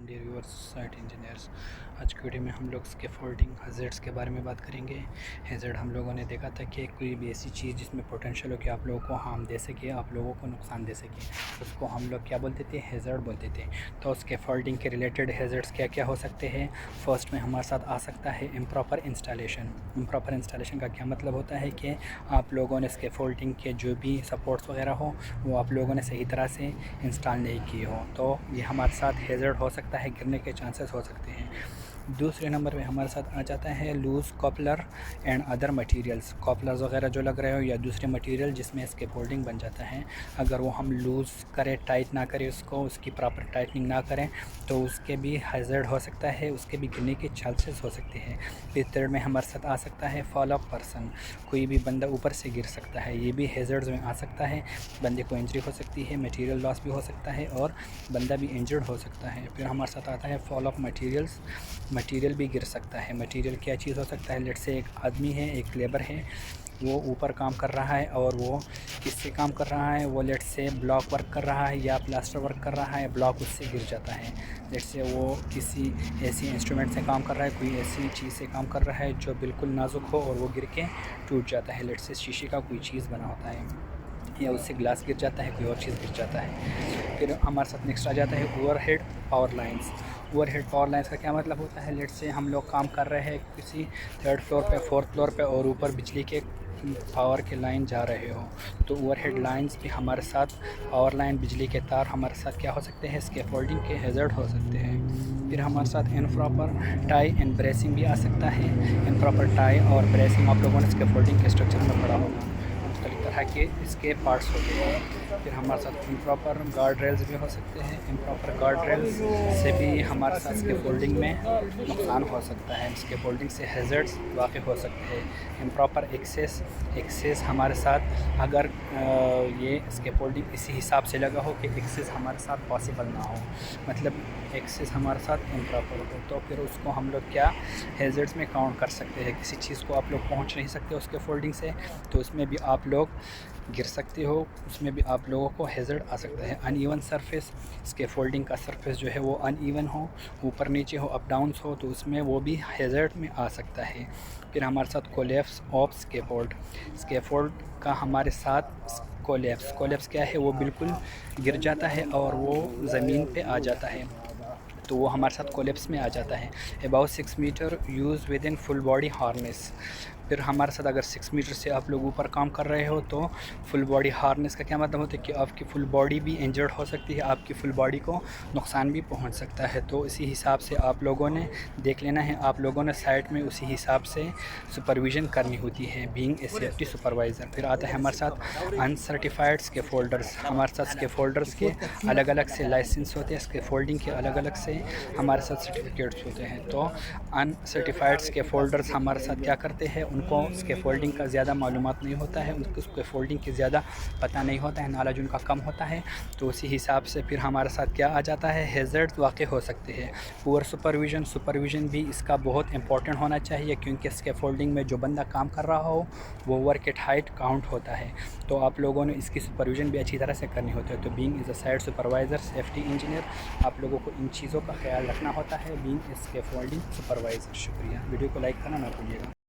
Dear viewers site engineers, آج کی video میں ہم لوگ اسکیفولڈنگ ہیزرڈس کے بارے میں بات کریں گے۔ ہیزرڈ ہم لوگوں نے دیکھا تھا کہ کوئی بھی ایسی چیز جس میں پوٹینشیل ہو کہ آپ لوگوں کو ہارم دے سکے، آپ لوگوں کو نقصان دے سکے، اس کو ہم لوگ کیا بولتے تھے؟ ہیزرڈ بولتے تھے۔ تو اسکیفولڈنگ کے ریلیٹڈ ہیزرڈس کیا کیا ہو سکتے ہیں؟ فرسٹ میں ہمارے ساتھ آ سکتا ہے امپراپر انسٹالیشن۔ امپراپر انسٹالیشن کا کیا مطلب ہوتا ہے کہ آپ لوگوں نے اسکیفولڈنگ کے جو بھی سپورٹس وغیرہ ہو وہ آپ لوگوں نے صحیح طرح سے انسٹال نہیں کی ہو، تو یہ ہمارے ساتھ ہیزرڈ ہو سکتا ہے، گرنے کے چانسز ہو سکتے ہیں۔ دوسرے نمبر پہ ہمارے ساتھ آ جاتا ہے لوز کوپلر اینڈ ادر مٹیریلز، کوپلرز وغیرہ جو لگ رہے ہو یا دوسرے مٹیریل جس میں اسکیفولڈنگ بن جاتا ہے، اگر وہ ہم لوز کریں، ٹائٹ نہ کریں، اس کی پراپر ٹائٹنگ نہ کریں تو اس کے بھی ہیزرڈ ہو سکتا ہے، اس کے بھی گرنے کے چانسز ہو سکتے ہیں۔ پھر تھرڈ میں ہمارے ساتھ آ سکتا ہے فال آف پرسن، کوئی بھی بندہ اوپر سے گر سکتا ہے، یہ بھی ہیزرڈز میں آ سکتا ہے، بندے کو انجری ہو سکتی ہے، میٹیریل لاس بھی ہو سکتا ہے اور بندہ بھی انجرڈ ہو سکتا ہے۔ پھر ہمارے ساتھ آتا ہے فال آف مٹیریلز، مٹیریل بھی گر سکتا ہے۔ مٹیریل کیا چیز ہو سکتا ہے؟ لیٹ سے ایک آدمی ہے، ایک لیبر ہے، وہ اوپر کام کر رہا ہے اور وہ کس سے کام کر رہا ہے؟ وہ لیٹ سے بلاک ورک کر رہا ہے یا پلاسٹر ورک کر رہا ہے، بلاک اس سے گر جاتا ہے۔ لیٹ سے وہ کسی ایسی انسٹرومنٹ سے کام کر رہا ہے، کوئی ایسی چیز سے کام کر رہا ہے جو بالکل نازک ہو اور وہ گر کے ٹوٹ جاتا ہے۔ لیٹ سے شیشے کا کوئی چیز بنا ہوتا ہے یا اس سے گلاس گر جاتا ہے، کوئی اور چیز گر جاتا ہے۔ پھر ہمارے ساتھ نیکسٹ آ جاتا ہے overhead power lines. Overhead power lines کا کیا مطلب ہوتا ہے؟ لیٹ سے ہم لوگ کام کر رہے ہیں کسی تھرڈ فلور پہ، فورتھ فلور پہ اور اوپر بجلی کے پاور کے لائن جا رہے ہو تو اوور ہیڈ لائنز بھی ہمارے ساتھ، پاور لائن، بجلی کے تار ہمارے ساتھ کیا ہو سکتے ہیں؟ اسکیفولڈنگ کے ہیزرڈ ہو سکتے ہیں۔ پھر ہمارے ساتھ امپراپر ٹائی اینڈ بریسنگ بھی آ سکتا ہے۔ امپراپر ٹائی اور بریسنگ آپ لوگوں نے اسکیفولڈنگ کے اسٹرکچر میں پڑھا ہوگا، مختلف طرح کے اس کے پارٹس ہوتے ہیں۔ پھر ہمارے ساتھ امپراپر گارڈ ریلز بھی ہو سکتے ہیں۔ امپراپر گارڈ ریلز سے بھی ہمارے ساتھ اسکیفولڈنگ میں نقصان ہو سکتا ہے، اسکیفولڈنگ سے ہیزرڈز واقع ہو سکتے ہیں۔ امپراپر ایکسیس ہمارے ساتھ اگر یہ اسکیفولڈنگ اسی حساب سے لگا ہو کہ ایکسیس ہمارے ساتھ پاسبل نہ ہو، مطلب ایکسیس ہمارے ساتھ امپراپر ہو، تو پھر اس کو ہم لوگ کیا ہیزرڈز میں کاؤنٹ کر سکتے ہیں۔ کسی چیز کو آپ لوگ پہنچ نہیں سکتے اس کے فولڈنگ سے تو اس میں بھی آپ لوگ گر سکتے ہو، اس میں بھی آپ لوگوں کو ہیزرڈ آ سکتا ہے۔ ان ایون سرفیس، اسکیفولڈنگ کا سرفیس جو ہے وہ ان ایون ہو، اوپر نیچے ہو، اپ ڈاؤنس ہو تو اس میں وہ بھی ہیزرڈ میں آ سکتا ہے۔ پھر ہمارے ساتھ کولیپس آف اسکیفولڈ، اسکیفولڈ کا ہمارے ساتھ کولیپس کیا ہے؟ وہ بالکل گر جاتا ہے اور وہ زمین پہ آ جاتا ہے تو وہ ہمارے ساتھ کولیپس میں آ جاتا ہے۔ About 6 metre use with in full body harness, پھر ہمارے ساتھ اگر 6 میٹر سے آپ لوگ اوپر کام کر رہے ہو تو فل باڈی ہارنیس کا کیا مطلب ہوتا ہے کہ آپ کی فل باڈی بھی انجرڈ ہو سکتی ہے، آپ کی فل باڈی کو نقصان بھی پہنچ سکتا ہے۔ تو اسی حساب سے آپ لوگوں نے دیکھ لینا ہے، آپ لوگوں نے سائٹ میں اسی حساب سے سپرویژن کرنی ہوتی ہے، بینگ اے سیفٹی سپروائزر۔ پھر آتا ہے ہمارے ساتھ انسرٹیفائڈ اسکیفولڈرز، ہمارے ساتھ اسکیفولڈرز کے الگ الگ سے لائسنس ہوتے ہیں، اسکیفولڈنگ کے الگ الگ سے ہمارے ساتھ سرٹیفکیٹس ہوتے ہیں۔ تو انسرٹیفائڈ اسکیفولڈرز ہمارے ساتھ کیا کرتے ہیں؟ ان کو اسکیفولڈنگ کا زیادہ معلومات نہیں ہوتا ہے، ان کو اسکیفولڈنگ کے زیادہ پتہ نہیں ہوتا ہے، نالج ان کا کم ہوتا ہے، تو اسی حساب سے پھر ہمارے ساتھ کیا آ جاتا ہے؟ ہیزرڈ واقع ہو سکتے ہیں۔ پور سپرویژن بھی اس کا بہت امپورٹنٹ ہونا چاہیے، کیونکہ اسکیفولڈنگ میں جو بندہ کام کر رہا ہو وہ ورک ایٹ ہائٹ کاؤنٹ ہوتا ہے، تو آپ لوگوں نے اس کی سپرویژن بھی اچھی طرح سے کرنی ہوتی ہے۔ تو being as a site supervisor, safety engineer, آپ لوگوں کو ان چیزوں کا خیال رکھنا ہوتا ہے، بینگ اسکیفولڈنگ سپروائزر۔ شکریہ، ویڈیو کو لائک کرنا نہ بھولیے گا۔